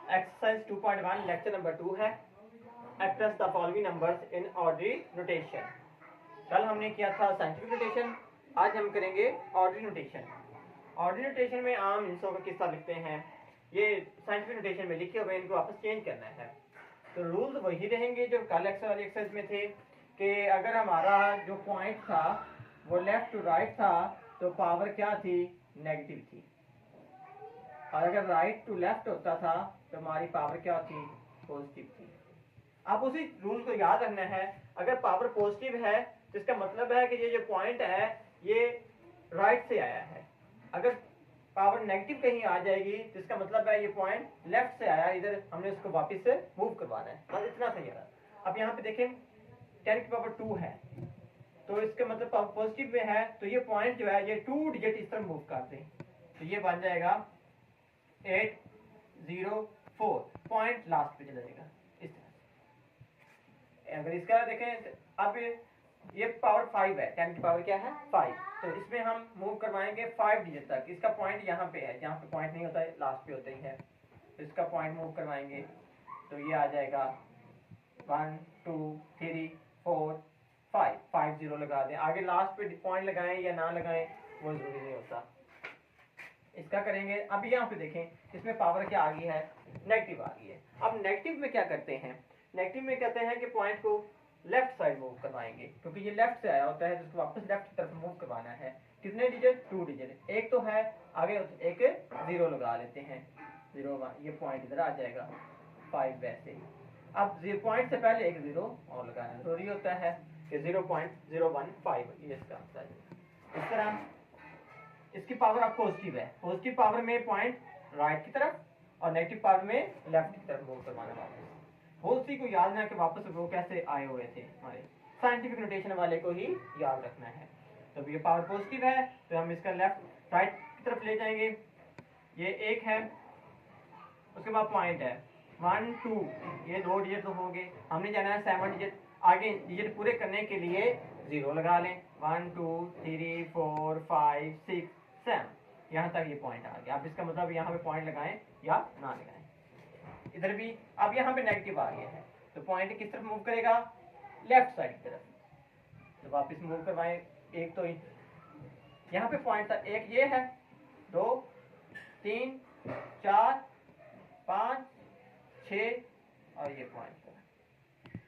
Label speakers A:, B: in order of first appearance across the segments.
A: Exercise 2.1 lecture number 2 है express the following numbers in ऑर्डरी notation. कल हमने किया था साइंटिफिक नोटेशन, आज हम करेंगे ऑर्डरी नोटेशन। ऑर्डरी नोटेशन में आम हिस्सों का किस्सा लिखते हैं, ये साइंटिफिक नोटेशन में लिखे हुए इनको वापस चेंज करना है। तो रूल्स वही रहेंगे जो कल वाली एक्सरसाइज में थे कि अगर हमारा जो पॉइंट था वो लेफ्ट टू राइट था तो पावर क्या थी, नेगेटिव थी, और अगर राइट टू लेफ्ट होता था तो हमारी पावर क्या थी, पॉजिटिव थी। आप उसी रूल को याद रखना है। अगर पावर पॉजिटिव है तो इसका मतलब है कि ये जो पॉइंट है ये राइट से आया है। अगर पावर नेगेटिव कहीं आ जाएगी तो इसका मतलब है ये पॉइंट लेफ्ट से आया, इधर हमने उसको वापस से मूव करवाना है। बस इतना सही है। अब यहाँ पे देखें 10 की पावर 2 है तो इसका मतलब पावर पॉजिटिव में है तो ये पॉइंट जो है ये 2 डिजिट इस तरह मूव कर दें तो ये बन जाएगा 804, पॉइंट लास्ट पे चला जाएगा इस तरह। अगर इसका देखें अब ये पावर 5 है, 10 की पावर क्या है 5, तो इसमें हम मूव करवाएंगे 5 डिजिट तक। इसका पॉइंट यहाँ पे है, जहाँ पे पॉइंट नहीं होता है लास्ट पे होता ही है, तो इसका पॉइंट मूव करवाएंगे तो ये आ जाएगा 1 2 3 4 5, 5 0 लगा दें। आगे लास्ट पे पॉइंट लगाएं या ना लगाएं वो जरूरी नहीं होता। इसका करेंगे। अब यहाँ पे देखें इसमें पावर क्या आ गई है, नेगेटिव आ गई है। अब नेगेटिव में क्या करते हैं, नेगेटिव में कहते हैं कि पॉइंट को लेफ्ट साइड मूव करवाएंगे क्योंकि ये लेफ्ट से आया होता है, जिसको वापस लेफ्ट की तरफ मूव करवाना है। कितने डिजिट, 2 डिजिट, एक तो है आगे एक 0 लगा लेते हैं, 0 1, ये पॉइंट इधर आ जाएगा 5 वैसे। अब पॉइंट से पहले एक 0 और लगाना जरूरी होता है कि 0.015 ये इसका आंसर है। इस तरह इसकी पावर अब पॉजिटिव है, पॉजिटिव पावर में पॉइंट राइट की तरफ और नेगेटिव पावर में लेफ्ट की तरफ मूव करवाना वापस। उसी को याद रखना कि वापस वो कैसे आए हुए थे, हमारे साइंटिफिक नोटेशन वाले को ही याद रखना है। तो ये पावर पॉजिटिव है तो हम इसका लेफ्ट राइट की तरफ ले जाएंगे, ये 1 है, उसके बाद पॉइंट है 1 2, ये 2 डिजिट तो हो गए, हमने जाना है 7 डिजिट। आगे डिजिट पूरे करने के लिए 0 लगा लें, 1 2 3 4 5 6 7, यहाँ तक ये पॉइंट आ गया। अब इसका मतलब यहाँ पे पॉइंट लगाएं या ना लगाएं। इधर भी अब यहाँ पे नेगेटिव आ गया है तो पॉइंट किस तरफ मूव करेगा, लेफ्ट साइड की तरफ, तो वापस मूव करवाएं। एक तो यहाँ पे पॉइंट था, एक ये है, 2 3 4 5 6 और ये पॉइंट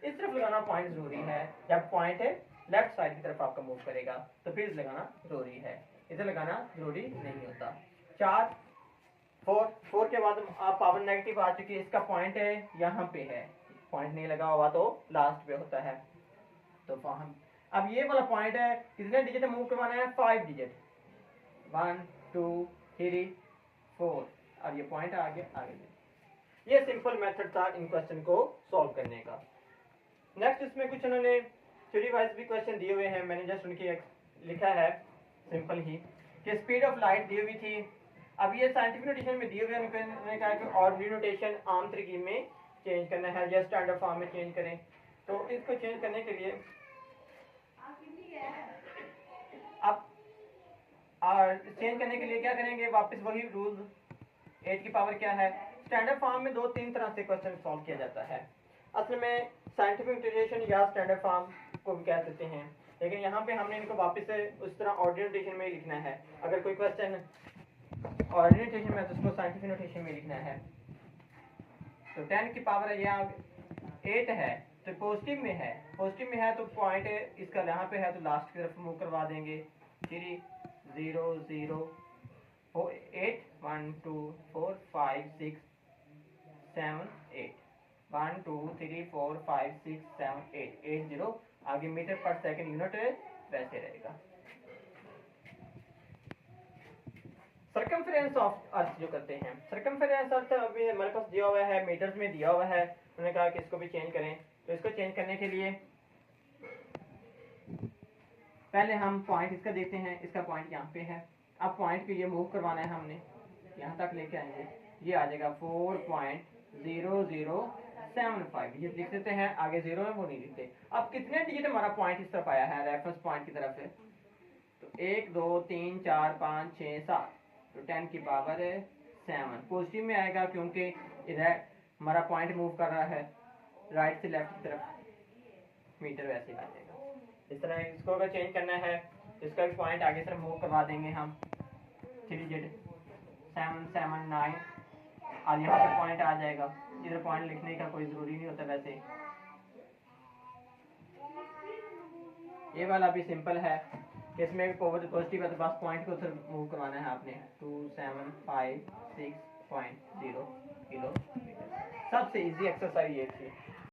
A: इस तरफ लगाना पॉइंट जरूरी है। जब पॉइंट है लेफ्ट साइड की तरफ आपका मूव करेगा तो फिर लगाना जरूरी है, इधर लगाना जरूरी नहीं होता। 4 4 के बाद आप पावर नेगेटिव आ चुकी है, इसका पॉइंट है यहाँ पे है, पॉइंट नहीं लगा हुआ तो लास्ट पे होता है। तो हम अब ये वाला पॉइंट है, कितने डिजिट मूव करवाना है, 5 डिजिट, 1 2 3 4 और ये पॉइंट आ गया आगे। ये सिंपल मेथड था इन क्वेश्चन को सॉल्व करने का। नेक्स्ट इसमें कुछ उन्होंने थ्योरी वाइज भी क्वेश्चन दिए हुए हैं, मैंने जस्ट उनकी लिखा है सिंपल ही कि स्पीड ऑफ लाइट दी हुई थी। अब ये साइंटिफिक नोटेशन में दिए हुए उन्होंने कहा कि ऑर्डिनरी नोटेशन आम तरीके में चेंज करना है या स्टैंडर्ड फॉर्म में चेंज करें। तो इसको चेंज करने के लिए अब चेंज करने के लिए क्या करेंगे, वापस वही रूल, 8 की पावर क्या है। स्टैंडर्ड फॉर्म में 2-3 तरह से क्वेश्चन सॉल्व किया जाता है। असल में साइंटिफिक नोटेशन या स्टैंडर्ड फॉर्म को भी कह देते हैं, लेकिन यहाँ पे हमने इनको वापस से उस तरह ऑर्डिनरी नोटेशन में ही लिखना है। अगर कोई क्वेश्चन ऑर्डिनरी नोटेशन में तो उसको साइंटिफिक नोटेशन में लिखना है। तो 10 की पावर यहाँ 8 है तो पॉजिटिव में है, पॉजिटिव में है तो पॉइंट इसका यहाँ पे है तो लास्ट की तरफ मूव करवा देंगे, 3 0 0 8 1 2 4 5 6 7 8, 1 2 3 4 5 6 7 8 8 0, आगे मीटर पर सेकंड यूनिट वैसे रहेगा। सर्कमफेरेंस ऑफ अर्थ जो करते हैं, सर्कमफेरेंस अर्थ अभी हमारे पास दिया हुआ है, मीटर्स में दिया हुआ है। उन्होंने कहा कि इसको भी चेंज करें, तो इसको चेंज करने के लिए पहले हम पॉइंट इसका देखते हैं, इसका पॉइंट यहाँ पे है। अब पॉइंट को ये मूव करवाना है, हमने यहाँ तक लेके आएंगे, ये आ जाएगा 4.0075, ये लिख देते हैं, आगे 0 है वो नहीं लिखते। अब कितने डिजिट हमारा पॉइंट इस तरफ आया है, रेफरेंस पॉइंट की तरफ है, तो 1 2 3 4 5 6 7, तो 10 की पावर 7 पॉजिटिव में आएगा क्योंकि हमारा पॉइंट मूव कर रहा है राइट से लेफ्ट की तरफ, मीटर वैसे आ जाएगा। इस तरह इसको अगर चेंज करना है, इसका भी पॉइंट आगे से मूव करवा देंगे हम 3Z 779 और यहाँ पे पॉइंट आ जाएगा। इधर पॉइंट लिखने का कोई ज़रूरी नहीं होता वैसे। ये वाला भी सिंपल है कि इसमें पॉजिटिव है तो बस पॉइंट को उधर मूव करवाना है आपने। 2756.0 किलोमीटर। सबसे इजी एक्सरसाइज ये थी।